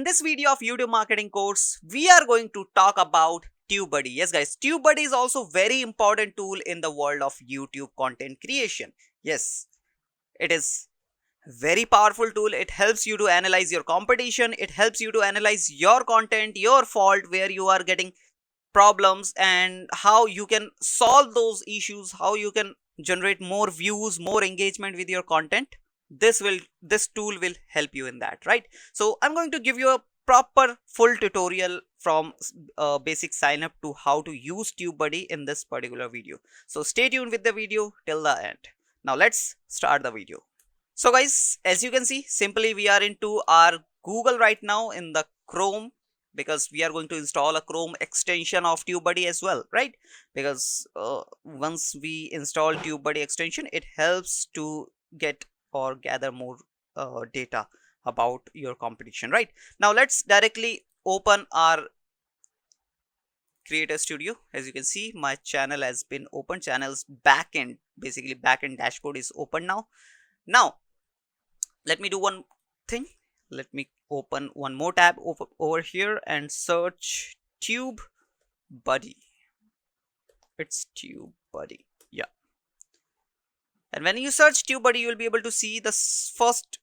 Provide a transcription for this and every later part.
this video of YouTube marketing course, we are going to talk about TubeBuddy. Yes, guys, TubeBuddy is also very important tool in the world of YouTube content creation. Yes, it is very powerful tool. It helps you to analyze your competition. It helps you to analyze your content, your fault, where you are getting problems, and how you can solve those issues, how you can generate more views, more engagement with your content. This tool will help you in that, right? So I'm going to give you a proper full tutorial from basic sign up to how to use TubeBuddy in this particular video. So stay tuned with the video till the end. Now let's start the video. So guys, as you can see, simply we are into our Google right now in the Chrome, because we are going to install a Chrome extension of TubeBuddy as well, right? Because once we install TubeBuddy extension, it helps to get or gather more data about your competition, right? Now let's directly open our Creator Studio. As you can see, my channel has been open. Channel's backend, basically backend dashboard is open now. Now let me do one thing. Let me open one more tab over here and search TubeBuddy. It's TubeBuddy, yeah. And when you search TubeBuddy, you will be able to see the first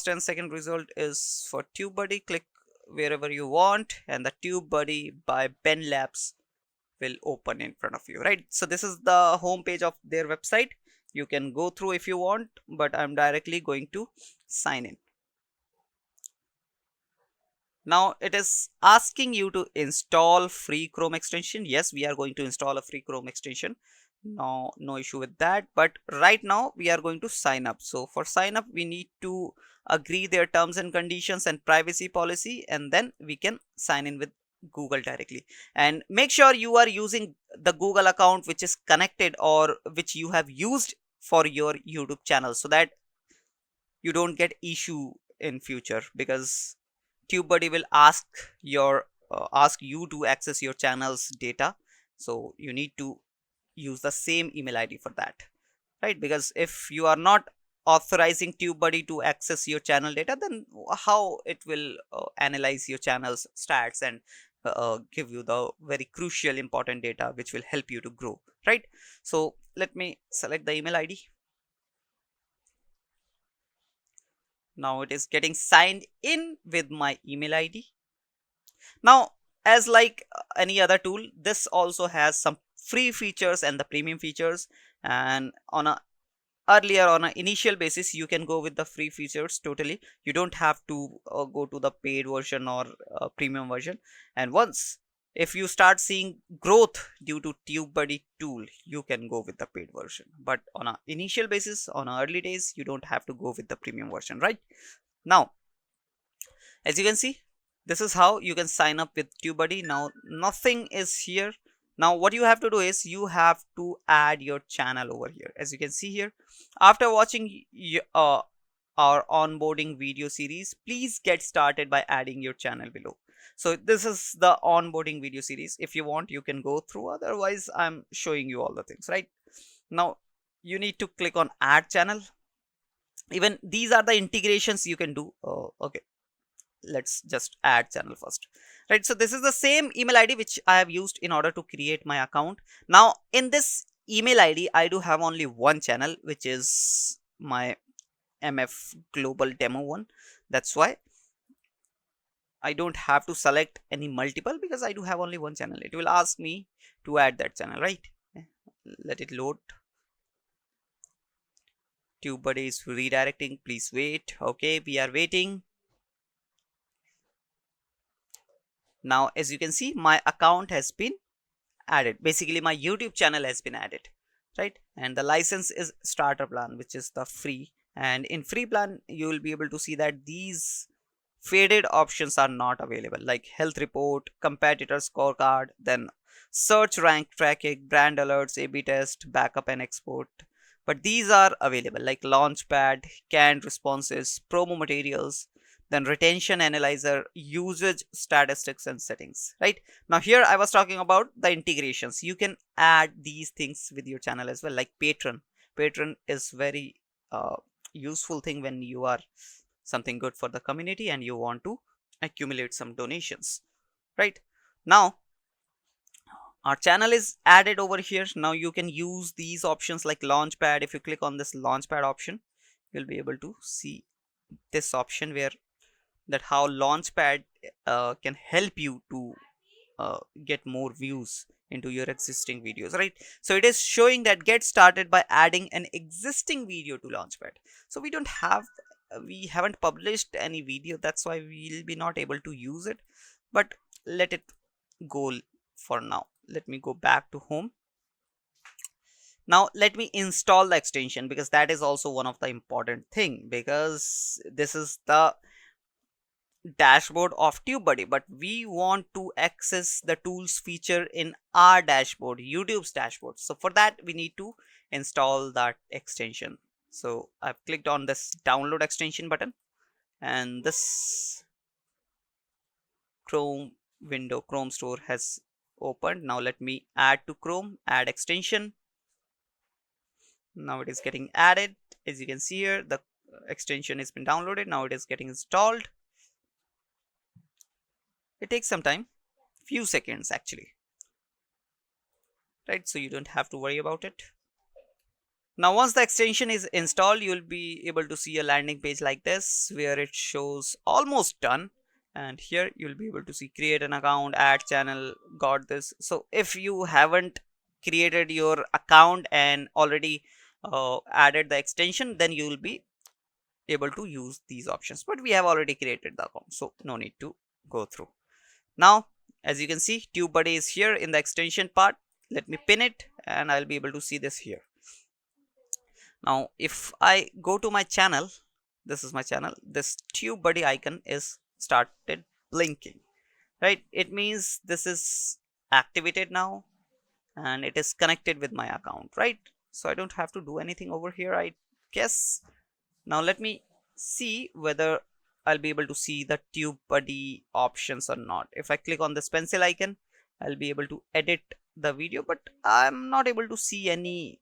and second result is for TubeBuddy. Click wherever you want, and the TubeBuddy by Ben Labs will open in front of you, right? So this is the home page of their website. You can go through if you want, but I'm directly going to sign in. Now it is asking you to install free Chrome extension. Yes, we are going to install a free Chrome extension. No issue with that. But right now we are going to sign up. So for sign up, we need to agree their terms and conditions and privacy policy, and then we can sign in with Google directly. And make sure you are using the Google account which is connected or which you have used for your YouTube channel, so that you don't get issue in future, because TubeBuddy will ask you to access your channel's data. So you need to use the same email ID for that, right? Because if you are not authorizing TubeBuddy to access your channel data, then how it will analyze your channel's stats and give you the very crucial important data which will help you to grow, right? So let me select the email ID. Now it is getting signed in with my email ID. Now, as like any other tool, this also has some free features and the premium features, and on an initial basis you can go with the free features totally. You don't have to go to the paid version or premium version. And once if you start seeing growth due to TubeBuddy tool, you can go with the paid version. But on an initial basis, on early days, you don't have to go with the premium version, right? Now, as you can see, this is how you can sign up with TubeBuddy. Now nothing is here. Now what you have to do is you have to add your channel over here. As you can see here, after watching our onboarding video series, please get started by adding your channel below. So this is the onboarding video series. If you want, you can go through, otherwise I'm showing you all the things, right? Now you need to click on add channel. Even these are the integrations you can do. Okay, let's just add channel first, right? So this is the same email ID which I have used in order to create my account. Now in this email ID, I do have only one channel, which is my MF global demo one. That's why I don't have to select any multiple, because I do have only one channel. It will ask me to add that channel, right? Let it load. TubeBuddy is redirecting, please wait. Okay, we are waiting. Now as you can see, my account has been added. Basically my YouTube channel has been added, right? And the license is starter plan, which is the free. And in free plan, you will be able to see that these faded options are not available, like health report, competitor scorecard, then search rank tracking, brand alerts, A/B test, backup and export. But these are available, like launchpad, canned responses, promo materials, then retention analyzer, usage statistics and settings, right? Now here I was talking about the integrations. You can add these things with your channel as well, like patron is very useful thing when you are something good for the community and you want to accumulate some donations, right? Now our channel is added over here. Now you can use these options like launchpad. If you click on this launchpad option, you'll be able to see this option where that how launchpad can help you to get more views into your existing videos, right? So it is showing that get started by adding an existing video to launchpad. So we don't have we haven't published any video, that's why we'll be not able to use it, but let it go for now. Let me go back to home. Now let me install the extension, because that is also one of the important thing, because this is the dashboard of TubeBuddy, but we want to access the tools feature in our dashboard, YouTube's dashboard. So for that we need to install that extension. So I've clicked on this download extension button, and this Chrome window, Chrome store has opened. Now let me add to Chrome, add extension. Now it is getting added. As you can see here, the extension has been downloaded. Now it is getting installed. It takes some time, few seconds actually, right? So you don't have to worry about it. Now once the extension is installed, you'll be able to see a landing page like this where it shows almost done, and here you'll be able to see create an account, add channel, got this. So if you haven't created your account and already added the extension, then you will be able to use these options, but we have already created the account, so no need to go through. Now as you can see, TubeBuddy is here in the extension part. Let me pin it and I'll be able to see this here. Now if I go to my channel, this is my channel, this TubeBuddy icon is started blinking, right? It means this is activated now and it is connected with my account, right? So I don't have to do anything over here, I guess. Now let me see whether I'll be able to see the TubeBuddy options or not. If I click on this pencil icon, I'll be able to edit the video, but I'm not able to see any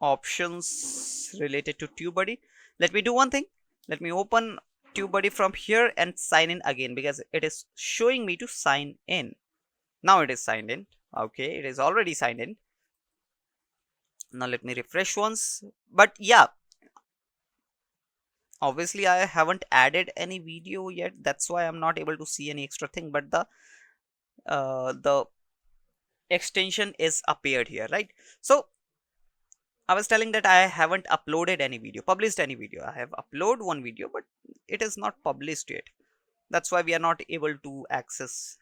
options related to TubeBuddy. Let me do one thing. Let me open TubeBuddy from here and sign in again, because it is showing me to sign in. Now it is signed in. Okay, it is already signed in. Now let me refresh once. But yeah, obviously I haven't added any video yet, that's why I'm not able to see any extra thing, but the extension is appeared here, right? So I was telling that I haven't uploaded any video, published any video. I have uploaded one video, but it is not published yet. That's why we are not able to access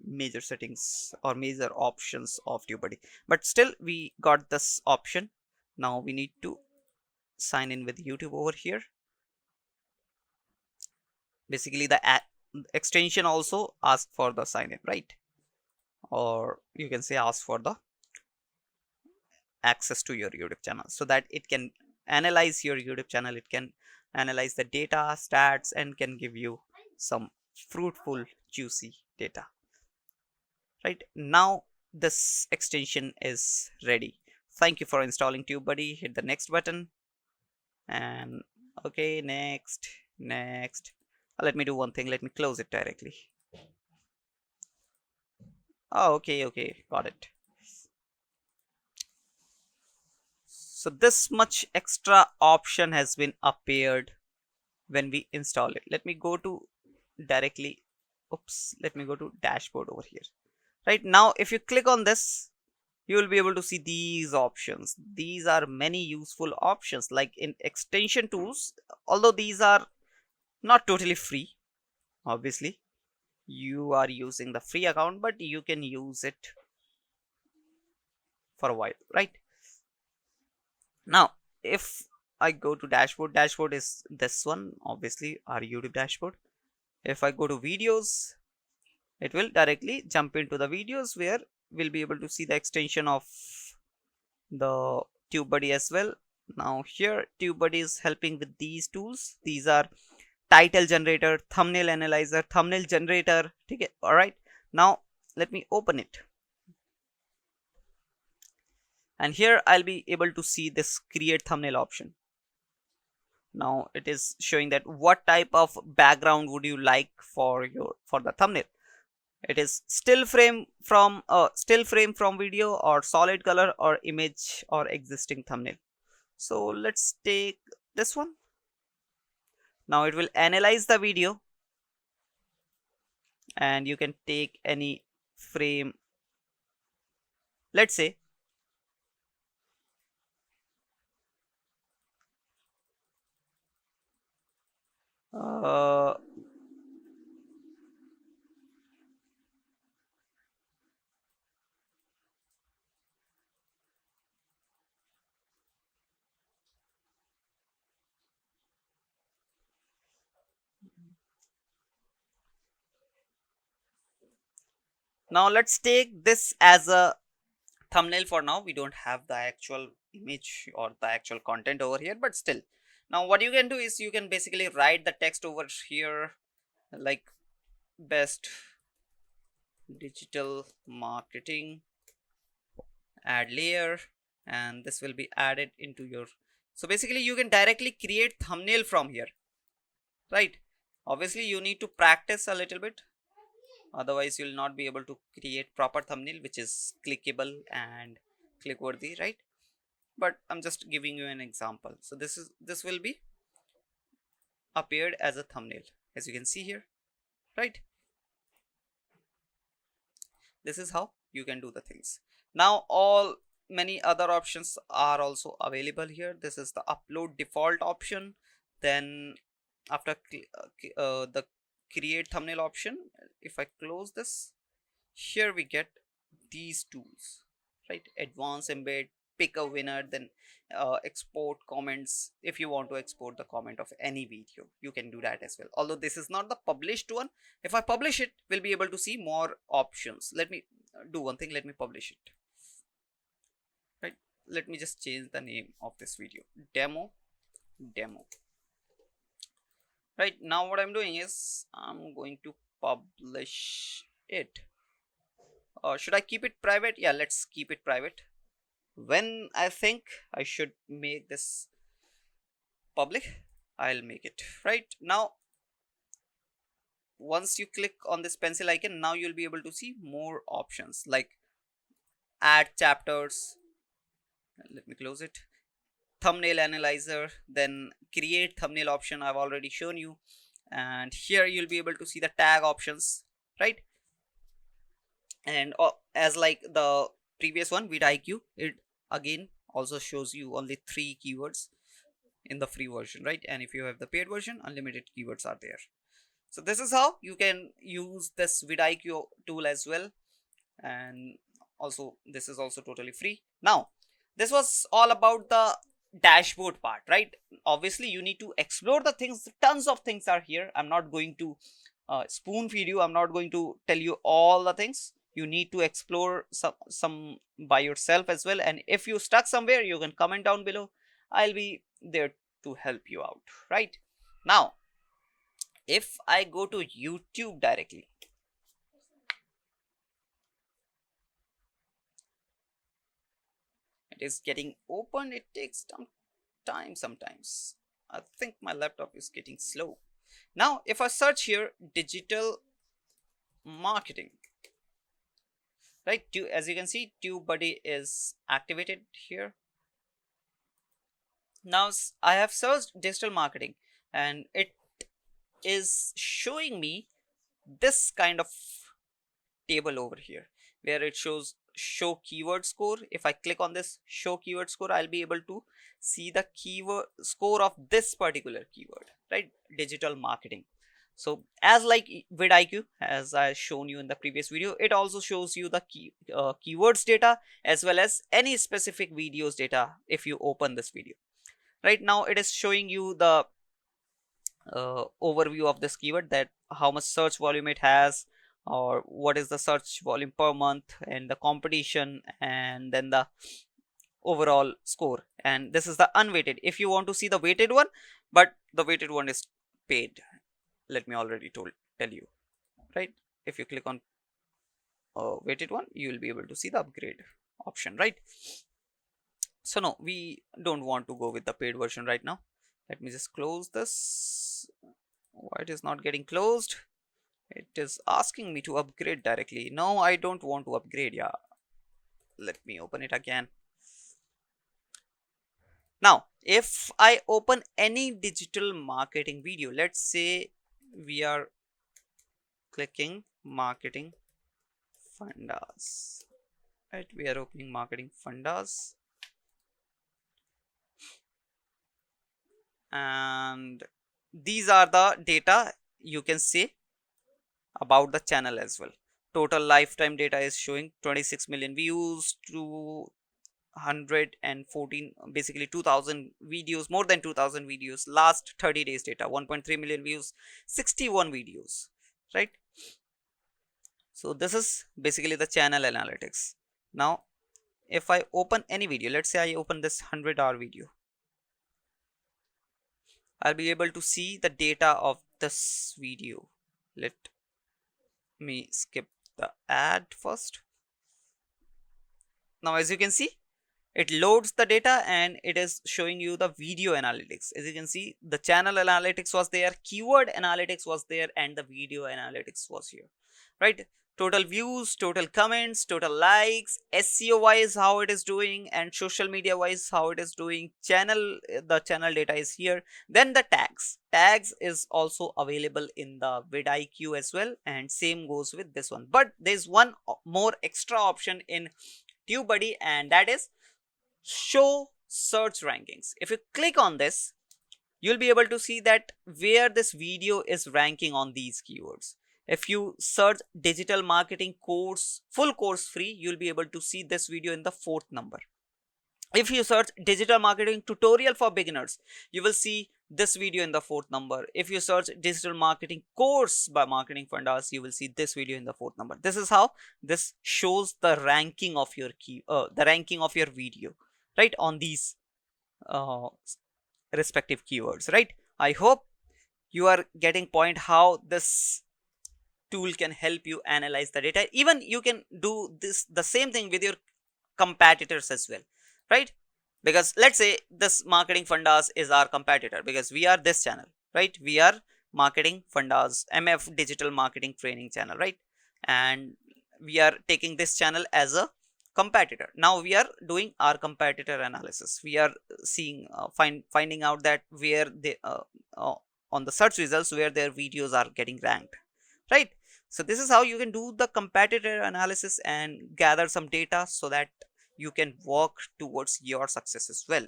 major settings or major options of TubeBuddy. But still we got this option. Now we need to sign in with YouTube over here. Basically the extension also asks for the sign in, right? Or you can say ask for the access to your YouTube channel, so that it can analyze your YouTube channel, it can analyze the data, stats, and can give you some fruitful, juicy data. Right now this extension is ready. Thank you for installing TubeBuddy. Hit the next button and okay, next. Let me do one thing, let me close it directly. Oh, okay, got it. So this much extra option has been appeared when we install it. Let me go to directly, let me go to dashboard over here. Right now if you click on this, you will be able to see these options. These are many useful options, like in extension tools, although these are not totally free. Obviously you are using the free account, but you can use it for a while, right? Now if I go to dashboard is this one, obviously our YouTube dashboard. If I go to videos, it will directly jump into the videos where we'll be able to see the extension of the TubeBuddy as well. Now here TubeBuddy is helping with these tools. These are title generator, thumbnail analyzer, thumbnail generator. Okay, all right. Now let me open it and here I'll be able to see this create thumbnail option. Now it is showing that what type of background would you like for the thumbnail. It is still frame from video, or solid color, or image, or existing thumbnail. So let's take this one. Now it will analyze the video, and you can take any frame, let's say. uh, Now let's take this as a thumbnail. For now we don't have the actual image or the actual content over here, but still, now what you can do is you can basically write the text over here, like best digital marketing, add layer, and this will be added into your, so basically you can directly create thumbnail from here, right? Obviously you need to practice a little bit, otherwise you'll not be able to create proper thumbnail which is clickable and click worthy, right? But I'm just giving you an example. So this will be appeared as a thumbnail, as you can see here, right? This is how you can do the things. Now all many other options are also available here. This is the upload default option. Then after the create thumbnail option, if I close this, here we get these tools, right? Advanced embed, pick a winner, then export comments. If you want to export the comment of any video, you can do that as well, although this is not the published one. If I publish it, we'll be able to see more options. Let me do one thing. Let me publish it, right? Let me just change the name of this video, demo. Right now what I'm doing is I'm going to publish it. Should I keep it private? Yeah, let's keep it private. When I think I should make this public, I'll make it. Right now, once you click on this pencil icon, now you'll be able to see more options like add chapters. Let me close it. Thumbnail analyzer, then create thumbnail option I've already shown you, and here you'll be able to see the tag options, right? And as like the previous one with IQ, it again also shows you only 3 keywords in the free version, right? And if you have the paid version, unlimited keywords are there. So this is how you can use this vidIQ tool as well, and also this is also totally free. Now this was all about the dashboard part, right? Obviously you need to explore the things. Tons of things are here. I'm not going to spoon feed you. I'm not going to tell you all the things. You need to explore some by yourself as well, and if you stuck somewhere, you can comment down below. I'll be there to help you out. Right now, if I go to YouTube directly, it is getting open. It takes some time sometimes. I think my laptop is getting slow. Now if I search here digital marketing, right, as you can see, TubeBuddy is activated here. Now I have searched digital marketing, and it is showing me this kind of table over here where it shows show keyword score. If I click on this show keyword score, I'll be able to see the keyword score of this particular keyword, right? Digital marketing. So as like vidIQ, as I shown you in the previous video, it also shows you the keywords data as well as any specific videos data. If you open this video right now, it is showing you the overview of this keyword, that how much search volume it has, or what is the search volume per month, and the competition, and then the overall score. And this is the unweighted. If you want to see the weighted one, but the weighted one is paid, let me already tell you, right? If you click on weighted one, you will be able to see the upgrade option, right? So no, we don't want to go with the paid version right now. Let me just close this. Why it is not getting closed? It is asking me to upgrade directly. No, I don't want to upgrade. Yeah, let me open it again. Now, if I open any digital marketing video, let's say we are clicking marketing fundas, right? We are opening marketing fundas, and these are the data you can see about the channel as well. Total lifetime data is showing 26 million views to 114, basically 2000 videos, more than 2000 videos. Last 30 days data, 1.3 million views, 61 videos, right? So this is basically the channel analytics. Now if I open any video, let's say I open this 100-hour video, I'll be able to see the data of this video. Let me skip the ad first. Now as you can see, it loads the data and it is showing you the video analytics. As you can see, the channel analytics was there, keyword analytics was there, and the video analytics was here, right? Total views, total comments, total likes, SEO wise how it is doing, and social media wise how it is doing. Channel, the channel data is here. Then the tags is also available in the vidIQ as well, and same goes with this one. But there's one more extra option in TubeBuddy, and that is show search rankings. If you click on this, you'll be able to see that where this video is ranking on these keywords. If you search digital marketing course, full course free, you'll be able to see this video in the 4th number. If you search digital marketing tutorial for beginners, you will see this video in the 4th number. If you search digital marketing course by marketing fundas, you will see this video in the 4th number. This is how this shows the ranking of your the ranking of your video, right, on these uh, respective keywords, right? I hope you are getting point how this tool can help you analyze the data. Even you can do this the same thing with your competitors as well, right? Because let's say this marketing fundas is our competitor, because we are this channel, right? We are marketing fundas MF digital marketing training channel, right? And we are taking this channel as a competitor. Now we are doing our competitor analysis. We are seeing finding out that where they uh, on the search results where their videos are getting ranked, right? So this is how you can do the competitor analysis and gather some data so that you can work towards your success as well.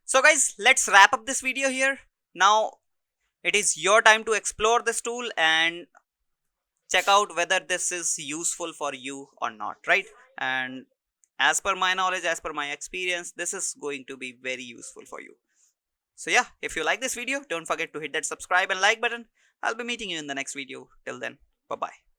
So guys, let's wrap up this video here. Now it is your time to explore this tool and check out whether this is useful for you or not, right? And as per my knowledge, as per my experience, this is going to be very useful for you. So yeah, if you like this video, don't forget to hit that subscribe and like button. I'll be meeting you in the next video. Till then, bye bye.